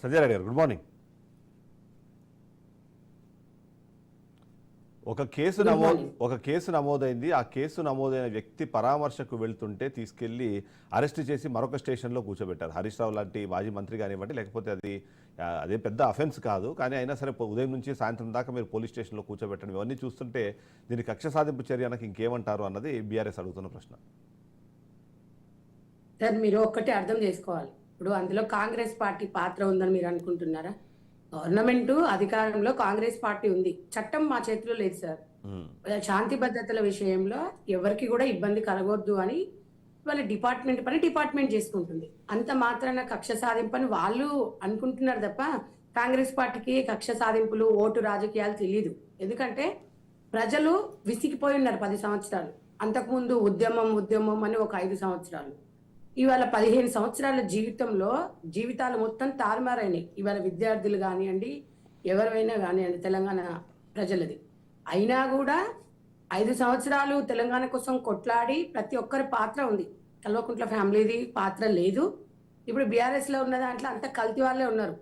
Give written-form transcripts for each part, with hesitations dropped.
సంజయ్ రెడ్డి గారు good morning. ఒక case నమోదైంది. ఆ కేసు నమోదైన వ్యక్తి పరామర్శకు వెళ్తుంటే తీసుకెళ్లి అరెస్ట్ చేసి మరొక స్టేషన్లో కూర్చోబెట్టారు. హరీష్ రావు లాంటి మాజీ మంత్రి కానివ్వండి, లేకపోతే అదే పెద్ద అఫెన్స్ కాదు, కానీ అయినా సరే ఉదయం నుంచి సాయంత్రం దాకా మీరు పోలీస్ స్టేషన్లో కూర్చోబెట్టడం ఇవన్నీ చూస్తుంటే దీన్ని కక్ష సాధింపు చర్యనకు ఇంకేమంటారు అన్నది బీఆర్ఎస్ అడుగుతున్న ప్రశ్న. సార్, మీరు ఒక్కటే అర్థం చేసుకోవాలి. ఇప్పుడు అందులో కాంగ్రెస్ పార్టీ పాత్ర ఉందని మీరు అనుకుంటున్నారా? గవర్నమెంట్ అధికారంలో కాంగ్రెస్ పార్టీ ఉంది, చట్టం మా చేతిలో లేదు సార్. శాంతి భద్రతల విషయంలో ఎవరికి కూడా ఇబ్బంది కలగొద్దు అని వాళ్ళ డిపార్ట్మెంట్ పని డిపార్ట్మెంట్ చేసుకుంటుంది. అంత మాత్రాన కక్ష సాధింపని వాళ్ళు అనుకుంటున్నారు తప్ప కాంగ్రెస్ పార్టీకి కక్ష సాధింపులు, ఓటు రాజకీయాలు తెలియదు. ఎందుకంటే ప్రజలు విసిగిపోయి ఉన్నారు 10 సంవత్సరాలు. అంతకుముందు ఉద్యమం అని ఒక 5 సంవత్సరాలు. ఇవాళ 15 సంవత్సరాల జీవితాలు మొత్తం తారుమారైనాయి. ఇవాళ విద్యార్థులు కానివ్వండి, ఎవరైనా కానివ్వండి, తెలంగాణ ప్రజలది. అయినా కూడా 5 సంవత్సరాలు తెలంగాణ కోసం కొట్లాడి ప్రతి ఒక్కరి పాత్ర ఉంది. కల్వకుంట్ల ఫ్యామిలీది పాత్ర లేదు. ఇప్పుడు బీఆర్ఎస్ లో ఉన్న దాంట్లో అంత కల్తీ వాళ్ళే ఉన్నారు.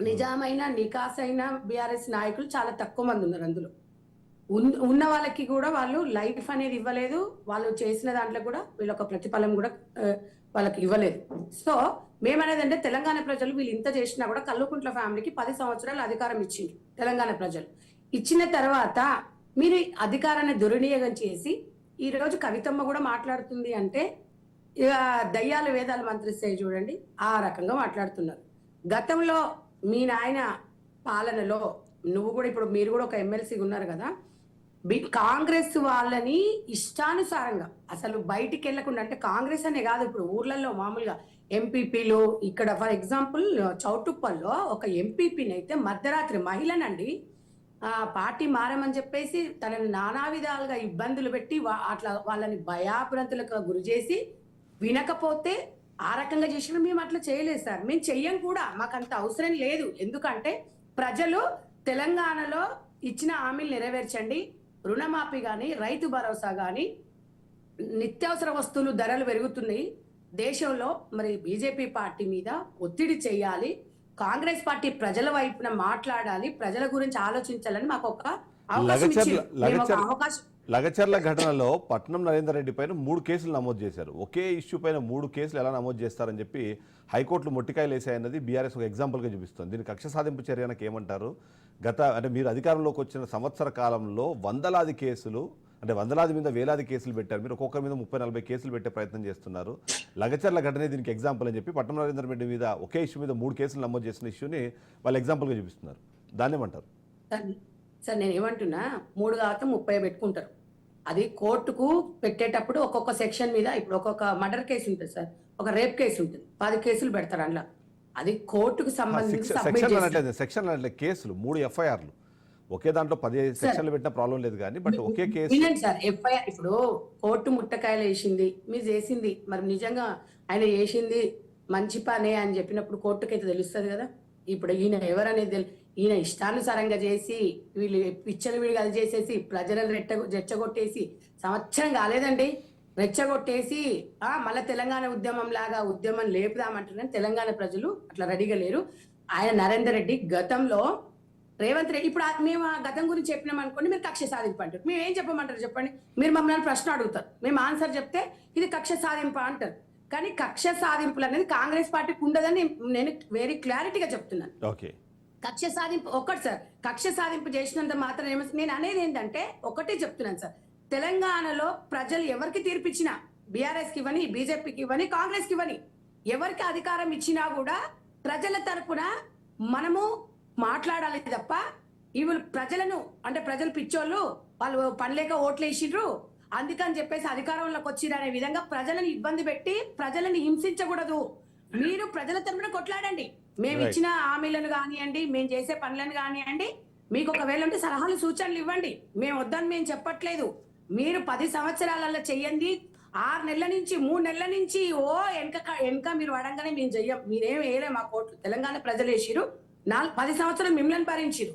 నిజామైన నికాసైన బీఆర్ఎస్ నాయకులు చాలా తక్కువ మంది ఉన్నారు. అందులో ఉన్న వాళ్ళకి కూడా వాళ్ళు లైఫ్ అనేది ఇవ్వలేదు. వాళ్ళు చేసిన దాంట్లో కూడా వీళ్ళొక ప్రతిఫలం కూడా వాళ్ళకి ఇవ్వలేదు. సో మేమనేది అంటే తెలంగాణ ప్రజలు వీళ్ళు ఇంత చేసినా కూడా కల్వకుంట్ల ఫ్యామిలీకి 10 సంవత్సరాలు అధికారం ఇచ్చింది తెలంగాణ ప్రజలు. ఇచ్చిన తర్వాత మీరు అధికారాన్ని దుర్వినియోగం చేసి ఈ రోజు కవితమ్మ కూడా మాట్లాడుతుంది అంటే ఇక దయ్యాలు వేదాలు మంత్రిస్తాయి చూడండి, ఆ రకంగా మాట్లాడుతున్నారు. గతంలో మీ నాయన పాలనలో నువ్వు కూడా ఇప్పుడు మీరు కూడా ఒక ఎమ్మెల్సీ ఉన్నారు కదా, కాంగ్రెస్ వాళ్ళని ఇష్టానుసారంగా అసలు బయటికి వెళ్లకుండా, అంటే కాంగ్రెస్ అనే కాదు, ఇప్పుడు ఊర్లలో మామూలుగా ఎంపీపీలు ఇక్కడ ఫర్ ఎగ్జాంపుల్ చౌటుప్పల్లో ఒక ఎంపీపీని అయితే మధ్యరాత్రి మహిళనండి పార్టీ మారమని చెప్పేసి తనని నానా విధాలుగా ఇబ్బందులు పెట్టి అట్లా వాళ్ళని భయాభ్రంతులకు గురి చేసి వినకపోతే ఆ రకంగా చేసిన మేము అట్లా చేయలేదు సార్. మేము చెయ్యం కూడా, మాకు అంత అవసరం లేదు. ఎందుకంటే ప్రజలు తెలంగాణలో ఇచ్చిన హామీలు నెరవేర్చండి, రుణమాఫీ కానీ రైతు భరోసా కానీ, నిత్యావసర వస్తువులు ధరలు పెరుగుతున్నాయి దేశంలో, మరి బీజేపీ పార్టీ మీద ఒత్తిడి చేయాలి, కాంగ్రెస్ పార్టీ ప్రజల వైపున మాట్లాడాలి, ప్రజల గురించి ఆలోచించాలని మాకు ఒక అవకాశం. లగచర్ల ఘటనలో పట్నం నరేందర్ రెడ్డి పైన 3 కేసులు నమోదు చేశారు. ఒకే ఇష్యూ పైన 3 కేసులు ఎలా నమోదు చేస్తారని చెప్పి హైకోర్టులు మొట్టికాయలు వేసాయన్నది బీఆర్ఎస్ ఒక ఎగ్జాంపుల్గా చూపిస్తుంది. దీనికి కక్ష సాధింపు చర్యనకు ఏమంటారు? అంటే మీరు అధికారంలోకి వచ్చిన సంవత్సర కాలంలో వందలాది కేసులు, అంటే వందలాది మీద వేలాది కేసులు పెట్టారు. మీరు ఒక్కొక్కరి మీద 30-40 కేసులు పెట్టే ప్రయత్నం చేస్తున్నారు. లగచర్ల ఘటనే దీనికి ఎగ్జాంపుల్ అని చెప్పి పట్నం నరేందర్ రెడ్డి మీద ఒకే ఇష్యూ మీద 3 కేసులు నమోదు చేసిన ఇష్యూని వాళ్ళు ఎగ్జాంపుల్గా చూపిస్తున్నారు. దాన్ని ఏమంటారు? సార్ నేను ఏమంటున్నా, 3 కాక 30 పెట్టుకుంటారు. అది కోర్టుకు పెట్టేటప్పుడు ఒక్కొక్క సెక్షన్ మీద, ఇప్పుడు ఒక్కొక్క మర్డర్ కేసు ఉంటుంది సార్, ఒక రేప్ కేసు ఉంటుంది, 10 కేసులు పెడతారు అందులో. అది కోర్టుకు సంబంధించి సెక్షన్ కేసులు 3 ఎఫ్ఐఆర్లు ఒకే దాంట్లో 10 సెక్షన్లు పెట్టిన ప్రాబ్లం లేదు కానీ బట్ ఒకే కేసు. వినండి సార్, ఎఫ్ఐఆర్ ఇప్పుడు కోర్టు ముట్టకాయలు వేసింది, మీరు చేసింది మరి నిజంగా ఆయన చేసింది మంచి పనే అని చెప్పినప్పుడు కోర్టుకైతే తెలుస్తుంది కదా. ఇప్పుడు ఈయన ఎవరనేది ఈయన ఇష్టానుసారంగా చేసి వీళ్ళు పిచ్చలు వీళ్ళు అది చేసేసి ప్రజలను రెచ్చగొట్టేసి సంవత్సరం కాలేదండి, రెచ్చగొట్టేసి మళ్ళీ తెలంగాణ ఉద్యమం లాగా ఉద్యమం లేపుదామంటున్నాను. తెలంగాణ ప్రజలు అట్లా రెడీగా లేరు. ఆయన నరేందర్ రెడ్డి గతంలో రేవంత్ రెడ్డి, ఇప్పుడు మేము ఆ గతం గురించి చెప్పినాం అనుకోండి, మీరు కక్ష సాధింపు అంటారు. మేము ఏం చెప్పమంటారు చెప్పండి? మీరు మమ్మల్ని ప్రశ్న అడుగుతారు, మేము ఆన్సర్ చెప్తే ఇది కక్ష సాధింపు అంటారు. కానీ కక్ష సాధింపులు అనేది కాంగ్రెస్ పార్టీకి ఉండదని నేను వెరీ క్లారిటీగా చెప్తున్నాను. కక్ష సాధింపు ఒకటి సార్, కక్ష సాధింపు చేసినంత మాత్రం నేను అనేది ఏంటంటే ఒకటే చెప్తున్నాను సార్, తెలంగాణలో ప్రజలు ఎవరికి తీర్పిచ్చినా, బీఆర్ఎస్ కి ఇవ్వని, బీజేపీకి ఇవ్వని, కాంగ్రెస్ కి ఇవ్వని, ఎవరికి అధికారం ఇచ్చినా కూడా ప్రజల తరపున మనము మాట్లాడాలి తప్ప ఇవి ప్రజలను, అంటే ప్రజలు పిచ్చోళ్ళు, వాళ్ళు పనిలేక ఓట్లు వేసిండ్రు అందుకని చెప్పేసి అధికారంలోకి వచ్చిరు అనే విధంగా ప్రజలను ఇబ్బంది పెట్టి ప్రజలను హింసించకూడదు. మీరు ప్రజల తరపున కొట్లాడండి, మేము ఇచ్చిన హామీలను కానివ్వండి, మేము చేసే పనులను కానివ్వండి, మీకు ఒకవేళ ఉంటే సలహాలు సూచనలు ఇవ్వండి, మేము వద్దని మేము చెప్పట్లేదు. మీరు 10 సంవత్సరాలలో చెయ్యండి, 6 నెలల నుంచి 3 నెలల నుంచి వెనక మీరు అడగానే మేము చెయ్యం. మీరేం వేయలే మా కోట్లు, తెలంగాణ ప్రజలు వేసిరు, 10 సంవత్సరాలు మిమ్మల్ని భరించిరు,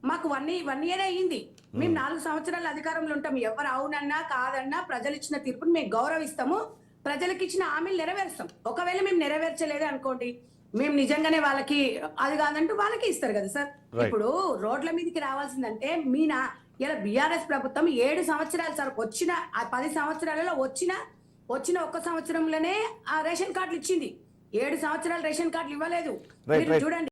మాకు 1 ఇయర్ అయ్యింది, మేము 4 సంవత్సరాలు అధికారంలో ఉంటాం. ఎవరు అవునన్నా కాదన్నా ప్రజలు ఇచ్చిన తీర్పుని మేము గౌరవిస్తాము, ప్రజలకు ఇచ్చిన హామీలు నెరవేరుస్తాం. ఒకవేళ మేము నెరవేర్చలేదు అనుకోండి, మేము నిజంగానే వాళ్ళకి అది కాదంటూ వాళ్ళకి ఇస్తారు కదా సార్. Right. ఇప్పుడు రోడ్ల మీదకి రావాల్సిందంటే మీనా ఇలా బీఆర్ఎస్ ప్రభుత్వం 7 సంవత్సరాలు సార్ వచ్చిన ఆ 10 సంవత్సరాలలో వచ్చిన ఒక్క సంవత్సరంలోనే ఆ రేషన్ కార్డులు ఇచ్చింది. 7 సంవత్సరాలు రేషన్ కార్డులు ఇవ్వలేదు. Right, మీరు right. చూడండి.